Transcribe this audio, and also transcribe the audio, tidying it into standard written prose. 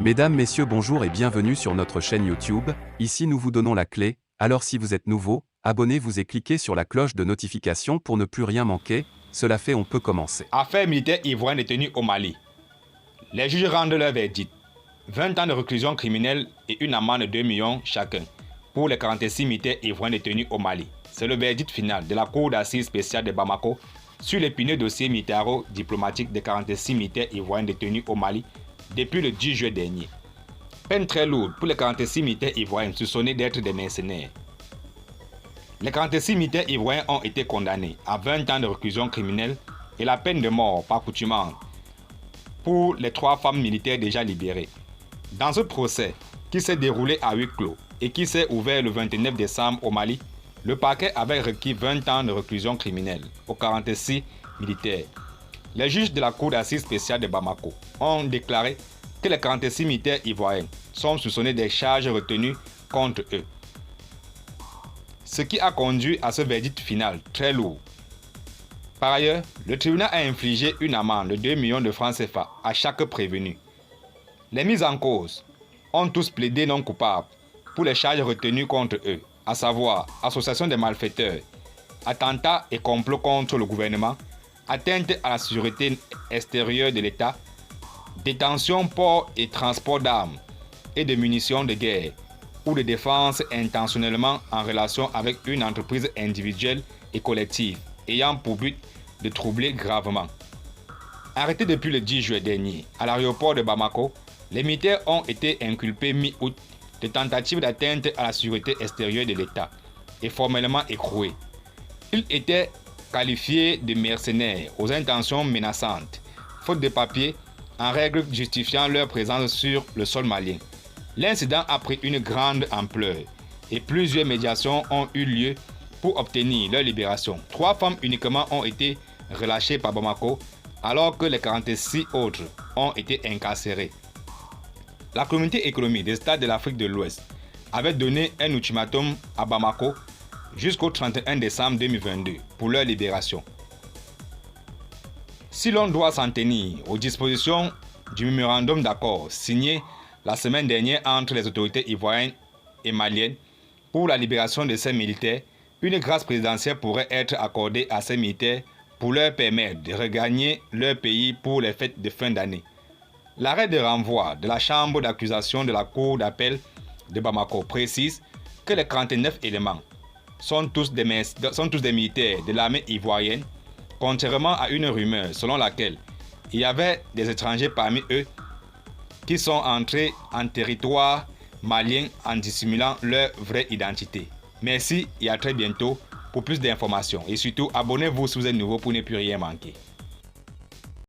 Mesdames, Messieurs, bonjour et bienvenue sur notre chaîne YouTube. Ici nous vous donnons la clé, alors si vous êtes nouveau, abonnez-vous et cliquez sur la cloche de notification pour ne plus rien manquer. Cela fait, on peut commencer. Affaire militaire ivoirienne détenue au Mali. Les juges rendent leur verdict. 20 ans de réclusion criminelle et une amende de 2 millions chacun pour les 46 militaires ivoiriens détenus au Mali. C'est le verdict final de la Cour d'assises spéciale de Bamako sur l'épineux dossier militaro-diplomatique des 46 militaires ivoiriens détenus au Mali depuis le 10 juillet dernier. Peine très lourde pour les 46 militaires ivoiriens soupçonnés d'être des mercenaires. Les 46 militaires ivoiriens ont été condamnés à 20 ans de réclusion criminelle et la peine de mort par accoutumance pour les 3 femmes militaires déjà libérées. Dans ce procès, qui s'est déroulé à huis clos et qui s'est ouvert le 29 décembre au Mali, le parquet avait requis 20 ans de réclusion criminelle aux 46 militaires. Les juges de la Cour d'assises spéciale de Bamako ont déclaré que les 46 militaires ivoiriens sont soupçonnés des charges retenues contre eux. Ce qui a conduit à ce verdict final très lourd. Par ailleurs, le tribunal a infligé une amende de 2 millions de francs CFA à chaque prévenu. Les mises en cause ont tous plaidé non coupables pour les charges retenues contre eux, à savoir association des malfaiteurs, attentat et complot contre le gouvernement, atteinte à la sécurité extérieure de l'État, détention, port et transport d'armes et de munitions de guerre ou de défense intentionnellement en relation avec une entreprise individuelle et collective ayant pour but de troubler gravement. Arrêtés depuis le 10 juillet dernier à l'aéroport de Bamako, les militaires ont été inculpés mi-août de tentatives d'atteinte à la sécurité extérieure de l'État et formellement écroués. Ils étaient qualifiés de mercenaires aux intentions menaçantes, faute de papiers en règle justifiant leur présence sur le sol malien. L'incident a pris une grande ampleur et plusieurs médiations ont eu lieu pour obtenir leur libération. 3 femmes uniquement ont été relâchées par Bamako alors que les 46 autres ont été incarcérées. La communauté économique des États de l'Afrique de l'Ouest avait donné un ultimatum à Bamako jusqu'au 31 décembre 2022 pour leur libération. Si l'on doit s'en tenir aux dispositions du mémorandum d'accord signé la semaine dernière entre les autorités ivoiriennes et maliennes pour la libération de ces militaires, une grâce présidentielle pourrait être accordée à ces militaires pour leur permettre de regagner leur pays pour les fêtes de fin d'année. L'arrêt de renvoi de la chambre d'accusation de la cour d'appel de Bamako précise que les 49 éléments sont tous des militaires de l'armée ivoirienne, contrairement à une rumeur selon laquelle il y avait des étrangers parmi eux qui sont entrés en territoire malien en dissimulant leur vraie identité. Merci et à très bientôt pour plus d'informations. Et surtout, abonnez-vous si vous êtes nouveau pour ne plus rien manquer.